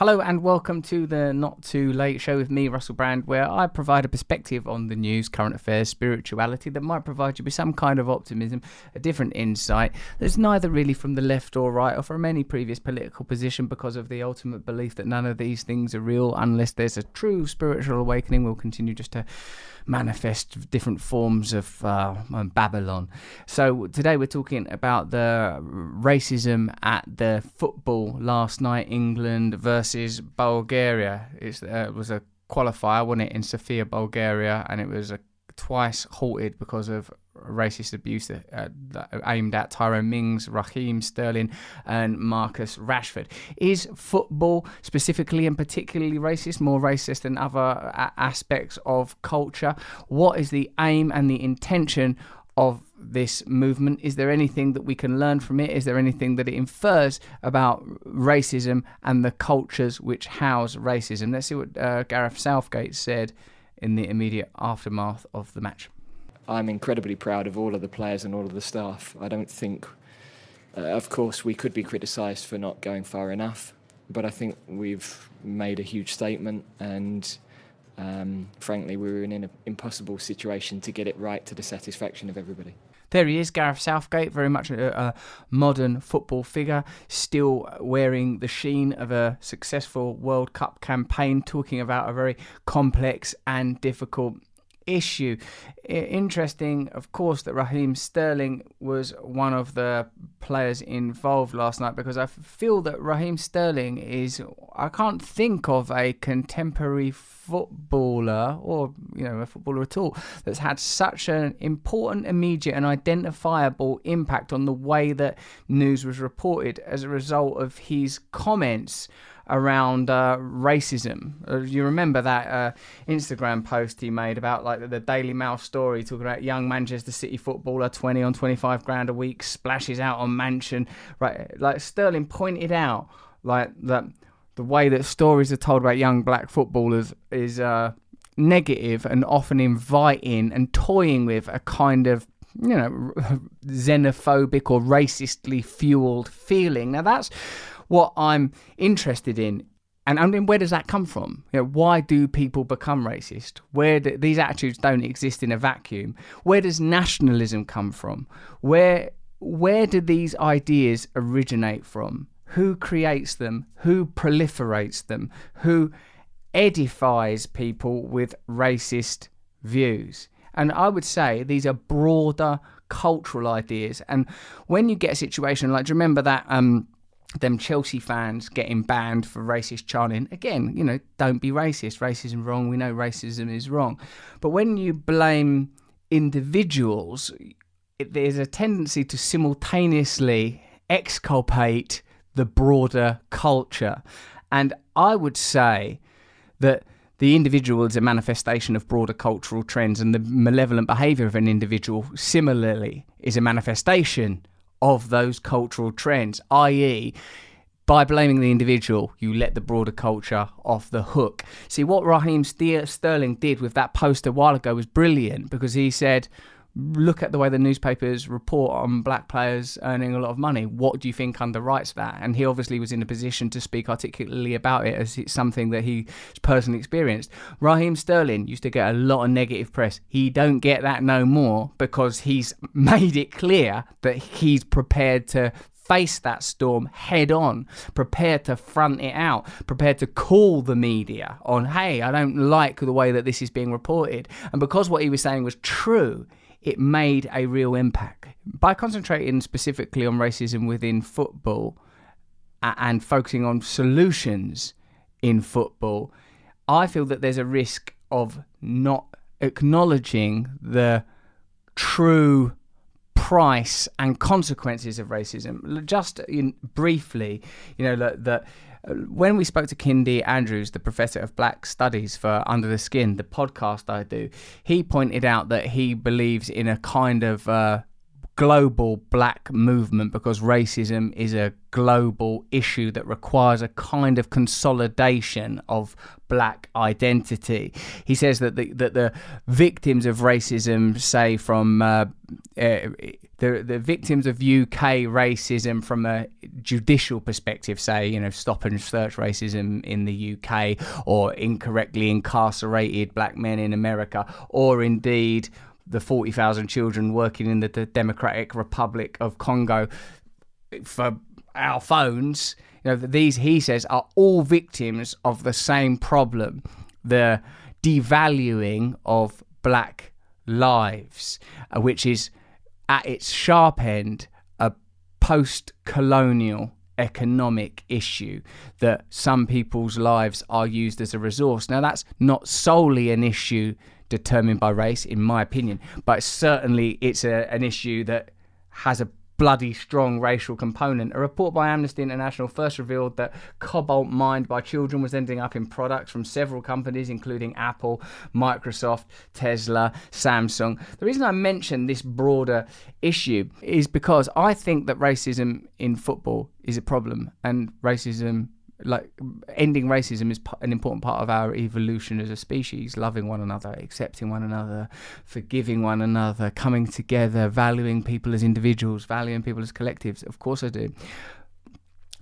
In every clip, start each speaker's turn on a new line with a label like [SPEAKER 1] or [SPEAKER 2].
[SPEAKER 1] Hello and welcome to the Not Too Late show with me, Russell Brand, where I provide a perspective on the news, current affairs, spirituality that might provide you with some kind of optimism, a different insight that's neither really from the left or right or from any previous political position, because of the ultimate belief that none of these things are real unless there's a true spiritual awakening. We'll continue just to manifest different forms of Babylon. So today we're talking about the racism at the football last night, England versus Bulgaria. It was a qualifier, wasn't it, in Sofia, Bulgaria, and it was twice halted because of racist abuse that aimed at Tyrone Mings, Raheem Sterling and Marcus Rashford. Is football specifically and particularly racist, more racist than other aspects of culture? What is the aim and the intention of this movement? Is there anything that we can learn from it? Is there anything that it infers about racism and the cultures which house racism? Let's see what Gareth Southgate said in the immediate aftermath of the match.
[SPEAKER 2] I'm incredibly proud of all of the players and all of the staff. I don't think, of course, we could be criticised for not going far enough, but I think we've made a huge statement, and frankly, we were in an impossible situation to get it right to the satisfaction of everybody.
[SPEAKER 1] There he is, Gareth Southgate, very much a modern football figure, still wearing the sheen of a successful World Cup campaign, talking about a very complex and difficult issue. Interesting, of course, that Raheem Sterling was one of the players involved last night, because I feel that Raheem Sterling is, I can't think of a contemporary footballer or a footballer at all that's had such an important, immediate and identifiable impact on the way that news was reported as a result of his comments around racism. You remember that Instagram post he made about the Daily Mail story talking about young Manchester City footballer, 20 on 25 grand a week, splashes out on mansion, right? Like Sterling pointed out that the way that stories are told about young black footballers is negative and often inviting and toying with a kind of xenophobic or racistly fueled feeling. Now that's what I'm interested in. And I mean, where does that come from? Why do people become racist? These attitudes don't exist in a vacuum. Where does nationalism come from? Where do these ideas originate from? Who creates them? Who proliferates them? Who edifies people with racist views? And I would say these are broader cultural ideas. And when you get a situation like, do you remember that them Chelsea fans getting banned for racist chanting? Again, don't be racist. Racism wrong. We know racism is wrong. But when you blame individuals, there's a tendency to simultaneously exculpate the broader culture. And I would say that the individual is a manifestation of broader cultural trends, and the malevolent behaviour of an individual similarly is a manifestation of those cultural trends, i.e., by blaming the individual, you let the broader culture off the hook. See, what Raheem Sterling did with that post a while ago was brilliant, because he said, look at the way the newspapers report on black players earning a lot of money. What do you think underwrites that? And he obviously was in a position to speak articulately about it, as it's something that he's personally experienced. Raheem Sterling used to get a lot of negative press. He don't get that no more, because he's made it clear that he's prepared to face that storm head on, prepared to front it out, prepared to call the media on, hey, I don't like the way that this is being reported. And because what he was saying was true, it made a real impact. By concentrating specifically on racism within football and focusing on solutions in football, I feel that there's a risk of not acknowledging the true price and consequences of racism. Just briefly, that when we spoke to Kindy Andrews, the professor of Black Studies for Under the Skin, the podcast I do, he pointed out that he believes in a kind of global black movement, because racism is a global issue that requires a kind of consolidation of black identity. He says that the victims of racism, say from the victims of UK racism from a judicial perspective, say, stop and search racism in the UK, or incorrectly incarcerated black men in America, or indeed the 40,000 children working in the Democratic Republic of Congo for our phones, these, he says, are all victims of the same problem, the devaluing of black lives, which is at its sharp end a post-colonial economic issue, that some people's lives are used as a resource. Now, that's not solely an issue determined by race, in my opinion, but certainly it's an issue that has a bloody strong racial component. A report by Amnesty International first revealed that cobalt mined by children was ending up in products from several companies, including Apple, Microsoft, Tesla, Samsung. The reason I mention this broader issue is because I think that racism in football is a problem, and ending racism is an important part of our evolution as a species, loving one another, accepting one another, forgiving one another, coming together, valuing people as individuals, valuing people as collectives. Of course I do.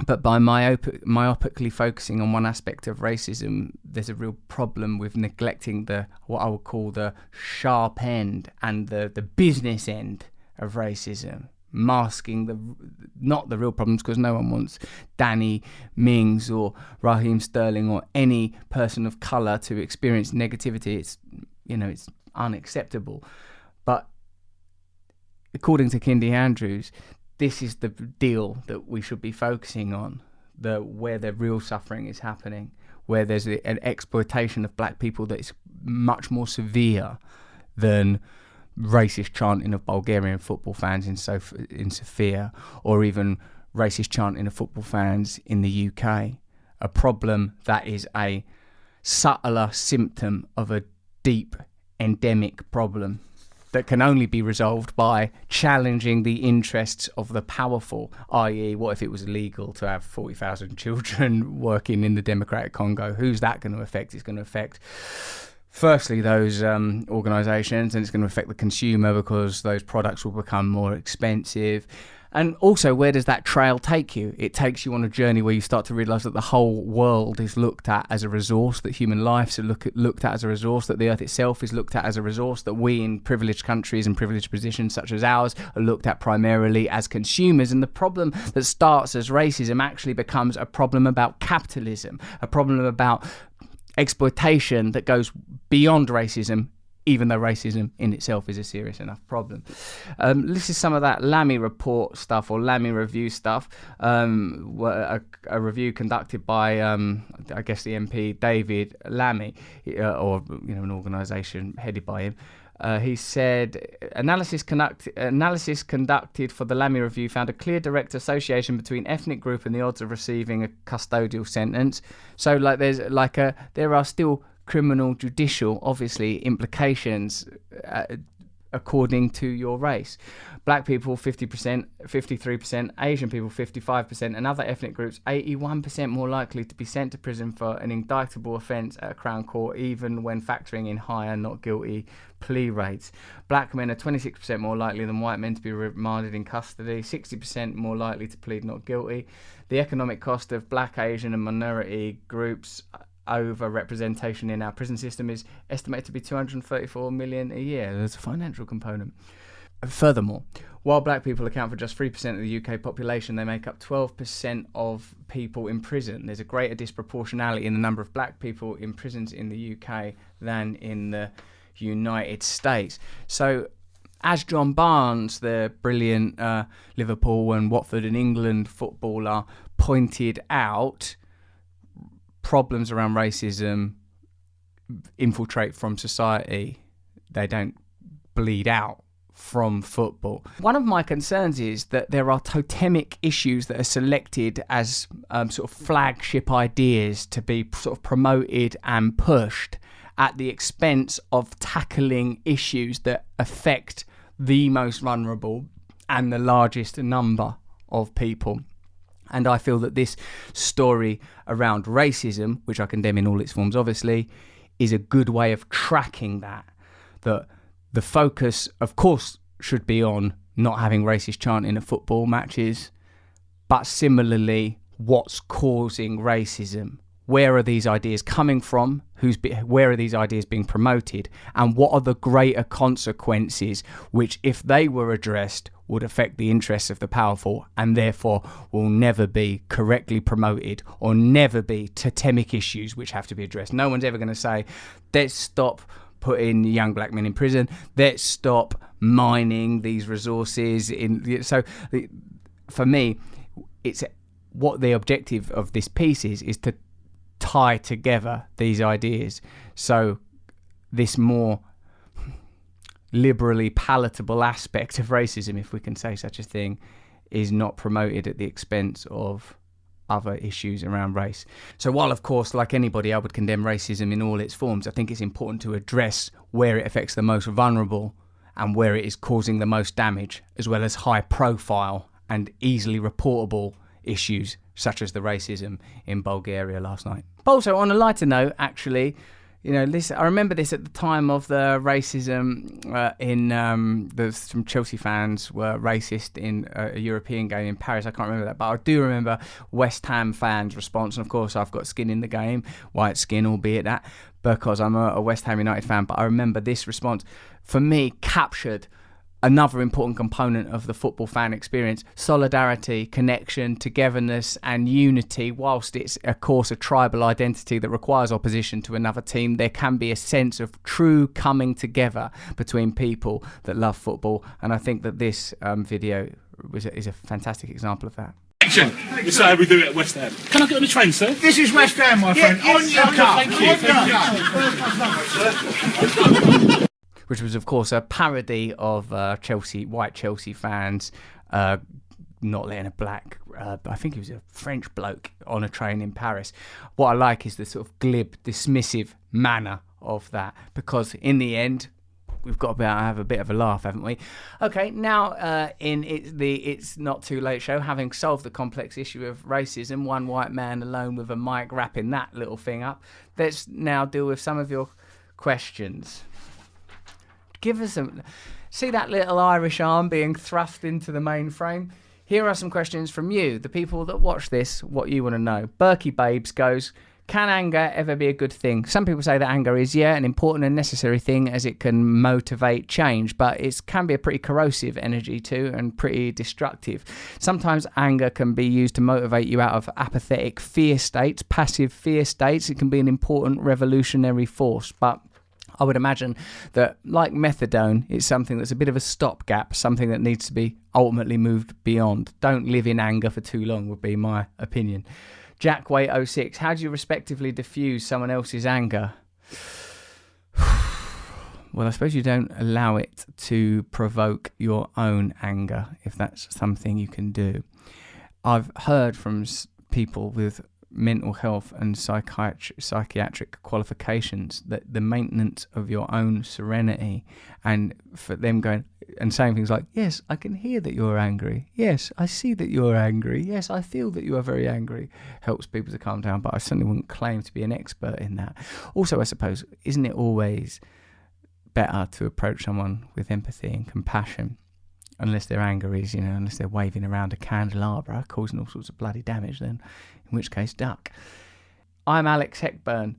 [SPEAKER 1] But by myopically focusing on one aspect of racism, there's a real problem with neglecting what I would call the sharp end and the business end of racism, masking not the real problems, because no one wants Danny Mings or Raheem Sterling or any person of colour to experience negativity. It's unacceptable. But according to Kindy Andrews, this is the deal that we should be focusing on, where the real suffering is happening, where there's an exploitation of black people that is much more severe than racist chanting of Bulgarian football fans in Sofia, or even racist chanting of football fans in the UK. A problem that is a subtler symptom of a deep endemic problem that can only be resolved by challenging the interests of the powerful, i.e. what if it was illegal to have 40,000 children working in the Democratic Congo? Who's that going to affect? It's going to affect firstly those organisations, and it's going to affect the consumer because those products will become more expensive. And also, where does that trail take you? It takes you on a journey where you start to realise that the whole world is looked at as a resource, that human lives are looked at as a resource, that the earth itself is looked at as a resource, that we in privileged countries and privileged positions such as ours are looked at primarily as consumers. And the problem that starts as racism actually becomes a problem about capitalism, a problem about exploitation that goes beyond racism, even though racism in itself is a serious enough problem. This is some of that Lammy report stuff, or Lammy review stuff. A review conducted by, I guess, the MP David Lammy, or an organisation headed by him. He said, analysis conducted for the Lammy review found a clear direct association between ethnic group and the odds of receiving a custodial sentence. So, there are still criminal, judicial, obviously, implications according to your race. Black people 50%, 53%, Asian people 55%, and other ethnic groups 81% more likely to be sent to prison for an indictable offence at a Crown Court, even when factoring in higher not guilty plea rates. Black men are 26% more likely than white men to be remanded in custody, 60% more likely to plead not guilty. The economic cost of black, Asian and minority groups over representation in our prison system is estimated to be 234 million a year. There's a financial component. Furthermore, while black people account for just 3% of the UK population, they make up 12% of people in prison. There's a greater disproportionality in the number of black people in prisons in the UK than in the United States. So, as John Barnes, the brilliant Liverpool and Watford and England footballer, pointed out, problems around racism infiltrate from society. They don't bleed out from football. One of my concerns is that there are totemic issues that are selected as sort of flagship ideas to be sort of promoted and pushed at the expense of tackling issues that affect the most vulnerable and the largest number of people. And I feel that this story around racism, which I condemn in all its forms, obviously, is a good way of tracking that. That the focus, of course, should be on not having racist chanting at football matches, but similarly, what's causing racism? Where are these ideas coming from? Where are these ideas being promoted? And what are the greater consequences which, if they were addressed, would affect the interests of the powerful and therefore will never be correctly promoted or never be totemic issues which have to be addressed? No one's ever going to say, let's stop putting young black men in prison. Let's stop mining these resources. So for me, it's what the objective of this piece is to tie together these ideas, so this more liberally palatable aspect of racism, if we can say such a thing, is not promoted at the expense of other issues around race. So while, of course, like anybody, I would condemn racism in all its forms, I think it's important to address where it affects the most vulnerable and where it is causing the most damage, as well as high profile and easily reportable issues such as the racism in Bulgaria last night. But also, on a lighter note, actually, I remember this at the time of the racism some Chelsea fans were racist in a European game in Paris. I can't remember that, but I do remember West Ham fans' response. And of course, I've got skin in the game, white skin, albeit that, because I'm a West Ham United fan. But I remember this response, for me, captured another important component of the football fan experience: solidarity, connection, togetherness and unity. Whilst it's of course a tribal identity that requires opposition to another team, there can be a sense of true coming together between people that love football, and I think that this video is a fantastic example of that.
[SPEAKER 3] This is how we do it at West Ham. Can I get on the train, sir?
[SPEAKER 4] This is West Ham, my friend. On your car.
[SPEAKER 3] Thank you.
[SPEAKER 1] Which was, of course, a parody of white Chelsea fans not letting a black, I think he was a French bloke, on a train in Paris. What I like is the sort of glib, dismissive manner of that, because in the end, we've got to be able to have a bit of a laugh, haven't we? Okay, now in It's Not Too Late show, having solved the complex issue of racism, one white man alone with a mic wrapping that little thing up, let's now deal with some of your questions. Give us see that little Irish arm being thrust into the mainframe? Here are some questions from you, the people that watch this, what you want to know. Berkey Babes goes, can anger ever be a good thing? Some people say that anger is, an important and necessary thing, as it can motivate change, but it can be a pretty corrosive energy too, and pretty destructive. Sometimes anger can be used to motivate you out of apathetic fear states, passive fear states. It can be an important revolutionary force, but I would imagine that, like methadone, it's something that's a bit of a stopgap, something that needs to be ultimately moved beyond. Don't live in anger for too long, would be my opinion. Jackway06, how do you respectively diffuse someone else's anger? Well, I suppose you don't allow it to provoke your own anger, if that's something you can do. I've heard from people with mental health and psychiatric qualifications that the maintenance of your own serenity, and for them going and saying things like, yes, I can hear that you're angry, yes, I see that you're angry, yes, I feel that you are very angry, helps people to calm down. But I certainly wouldn't claim to be an expert in that. Also, I suppose, isn't it always better to approach someone with empathy and compassion, unless their anger is, unless they're waving around a candelabra causing all sorts of bloody damage, then in which case, duck. I'm Alex Heckburn.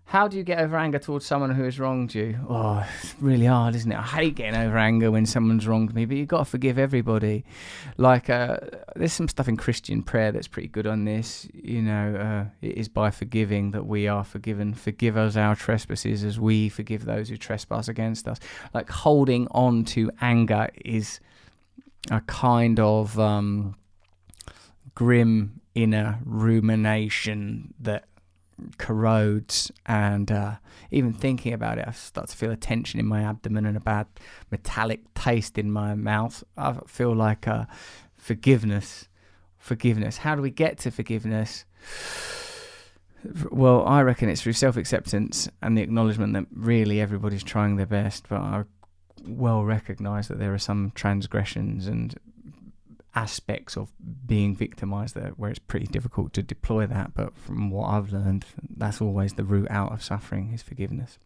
[SPEAKER 1] How do you get over anger towards someone who has wronged you? Oh, it's really hard, isn't it? I hate getting over anger when someone's wronged me, but you've got to forgive everybody. Like, there's some stuff in Christian prayer that's pretty good on this. It is by forgiving that we are forgiven. Forgive us our trespasses as we forgive those who trespass against us. Like, holding on to anger is a kind of grim inner rumination that corrodes, and even thinking about it, I start to feel a tension in my abdomen and a bad metallic taste in my mouth. I feel like forgiveness. How do we get to forgiveness? Well, I reckon it's through self-acceptance and the acknowledgement that really everybody's trying their best, but I well recognise that there are some transgressions and aspects of being victimised where it's pretty difficult to deploy that. But from what I've learned, that's always the route out of suffering, is forgiveness.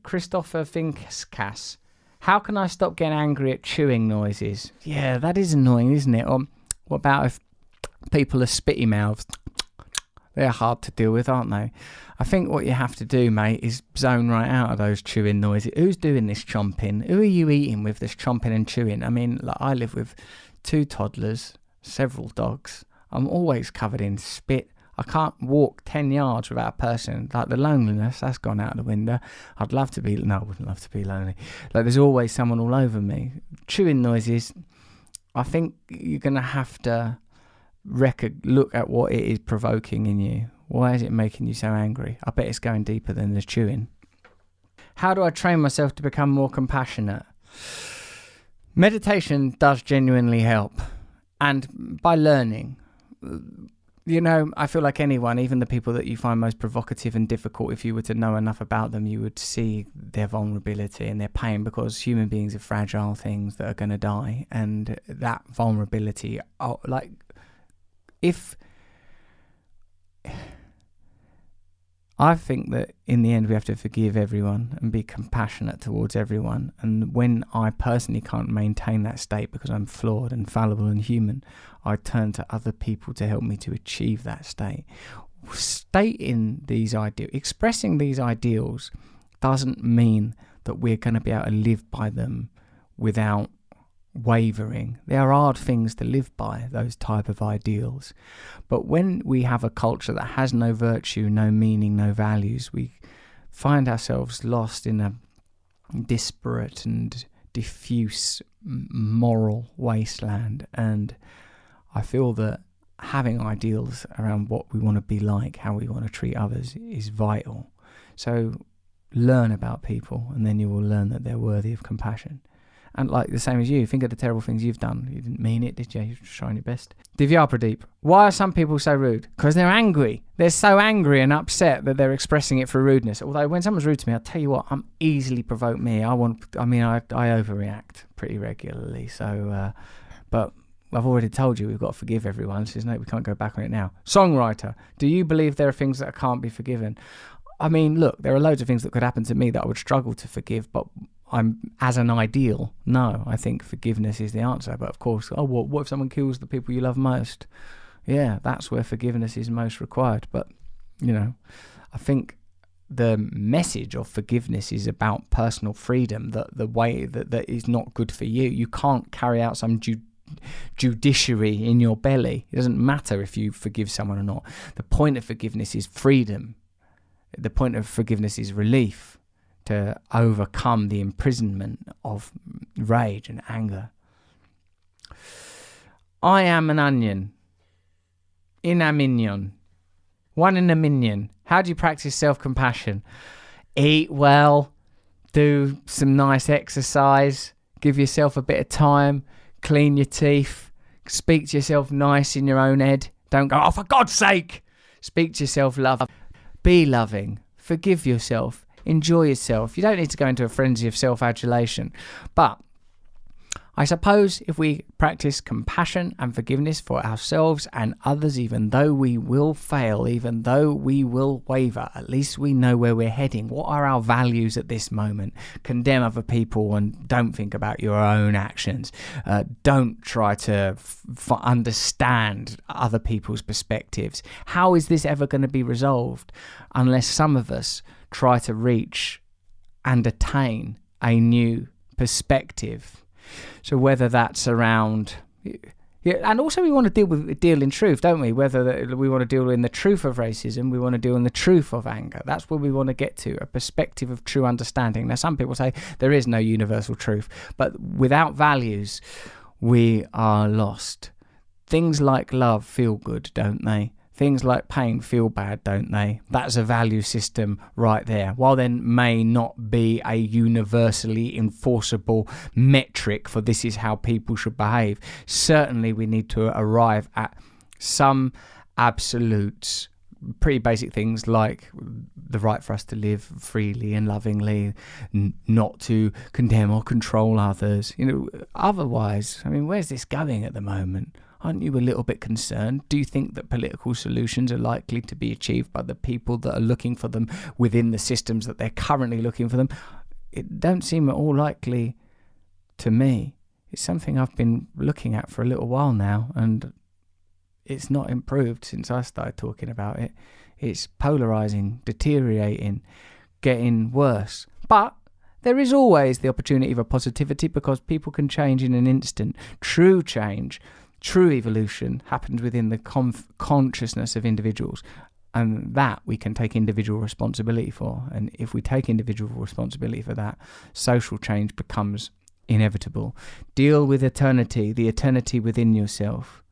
[SPEAKER 1] Christopher Finkcas, How can I stop getting angry at chewing noises? Yeah, that is annoying, isn't it? Or what about if people are spitty mouths? They're hard to deal with, aren't they? I think what you have to do, mate, is zone right out of those chewing noises. Who's doing this chomping? Who are you eating with, this chomping and chewing? I mean, like, I live with 2 toddlers, several dogs. I'm always covered in spit. I can't walk 10 yards without a person. Like, the loneliness, that's gone out of the window. I wouldn't love to be lonely. Like, there's always someone all over me. Chewing noises, I think you're going to have to look at what it is provoking in you. Why is it making you so angry? I bet it's going deeper than the chewing. How do I train myself to become more compassionate? Meditation does genuinely help. And by learning, I feel like anyone, even the people that you find most provocative and difficult, if you were to know enough about them, you would see their vulnerability and their pain, because human beings are fragile things that are going to die. And that vulnerability, I think that in the end we have to forgive everyone and be compassionate towards everyone. And when I personally can't maintain that state because I'm flawed and fallible and human, I turn to other people to help me to achieve that state. Stating these ideals, expressing these ideals, doesn't mean that we're going to be able to live by them without wavering. They are hard things to live by, those type of ideals. But when we have a culture that has no virtue, no meaning, no values, we find ourselves lost in a disparate and diffuse moral wasteland. And I feel that having ideals around what we want to be like, how we want to treat others, is vital. So learn about people, and then you will learn that they're worthy of compassion. And like the same as you, think of the terrible things you've done. You didn't mean it, did you? You're trying your best. Divya Pradeep. Why are some people so rude? Because they're angry. They're so angry and upset that they're expressing it through rudeness. Although when someone's rude to me, I'll tell you what, I'm easily provoked me. I overreact pretty regularly. So, but I've already told you we've got to forgive everyone. So we can't go back on it now. Songwriter. Do you believe there are things that can't be forgiven? I mean, look, there are loads of things that could happen to me that I would struggle to forgive, but as an ideal, no, I think forgiveness is the answer. But of course, what if someone kills the people you love most? Yeah, that's where forgiveness is most required. But, I think the message of forgiveness is about personal freedom, that the way that is not good for you. You can't carry out some judiciary in your belly. It doesn't matter if you forgive someone or not. The point of forgiveness is freedom. The point of forgiveness is relief, to overcome the imprisonment of rage and anger. I am an onion. In a minion. One in a minion. How do you practice self-compassion? Eat well. Do some nice exercise. Give yourself a bit of time. Clean your teeth. Speak to yourself nice in your own head. Don't go, oh, for God's sake. Speak to yourself love. Be loving. Forgive yourself. Enjoy yourself. You don't need to go into a frenzy of self-adulation. But I suppose if we practice compassion and forgiveness for ourselves and others, even though we will fail, even though we will waver, at least we know where we're heading. What are our values at this moment? Condemn other people and don't think about your own actions. Don't try to understand other people's perspectives. How is this ever going to be resolved unless some of us try to reach and attain a new perspective? So whether that's around, and also we want to deal in truth, don't we? Whether we want to deal in the truth of racism, we want to deal in the truth of anger. That's where we want to get to, a perspective of true understanding. Now, some people say there is no universal truth, but without values, we are lost. Things like love feel good, don't they? Things like pain feel bad, don't they? That's a value system right there. While there may not be a universally enforceable metric for this is how people should behave, certainly we need to arrive at some absolutes, pretty basic things like the right for us to live freely and lovingly, not to condemn or control others. Otherwise, where's this going at the moment? Aren't you a little bit concerned? Do you think that political solutions are likely to be achieved by the people that are looking for them within the systems that they're currently looking for them? It don't seem at all likely to me, is something I've been looking at for a little while now, and it's not improved since I started talking about it. It's polarising, deteriorating, getting worse. But there is always the opportunity for positivity, because people can change in an instant. True change, true evolution happens within the consciousness of individuals. And that we can take individual responsibility for. And if we take individual responsibility for that, social change becomes inevitable. Deal with eternity, the eternity within yourself.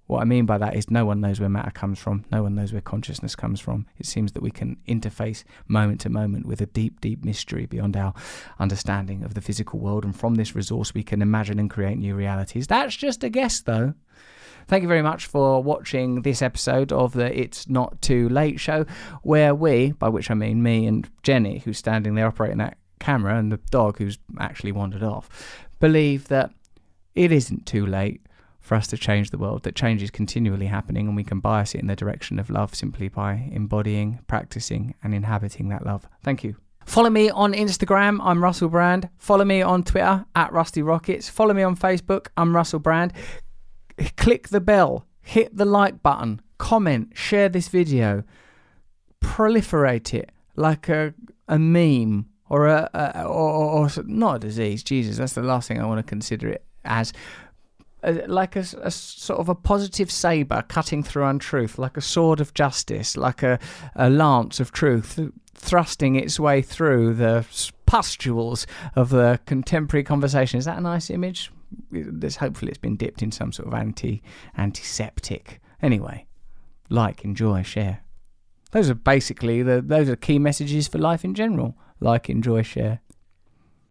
[SPEAKER 1] What I mean by that is no one knows where matter comes from. No one knows where consciousness comes from. It seems that we can interface moment to moment with a deep, deep mystery beyond our understanding of the physical world. And from this resource, we can imagine and create new realities. That's just a guess, though. Thank you very much for watching this episode of the It's Not Too Late show, where we, by which I mean me and Jenny, who's standing there operating that camera, and the dog who's actually wandered off, believe that it isn't too late for us to change the world, that change is continually happening, and we can bias it in the direction of love simply by embodying, practicing, and inhabiting that love. Thank you. Follow me on Instagram, I'm Russell Brand. Follow me on Twitter, @RustyRockets. Follow me on Facebook, I'm Russell Brand. Click the bell, hit the like button, comment, share this video, proliferate it like a meme or or not a disease. Jesus, that's the last thing I want to consider it as. Like a sort of a positive sabre cutting through untruth, like a sword of justice, like a lance of truth, thrusting its way through the pustules of the contemporary conversation. Is that a nice image? Hopefully it's been dipped in some sort of antiseptic. Anyway, like, enjoy, share. Those are basically those are key messages for life in general. Like, enjoy, share.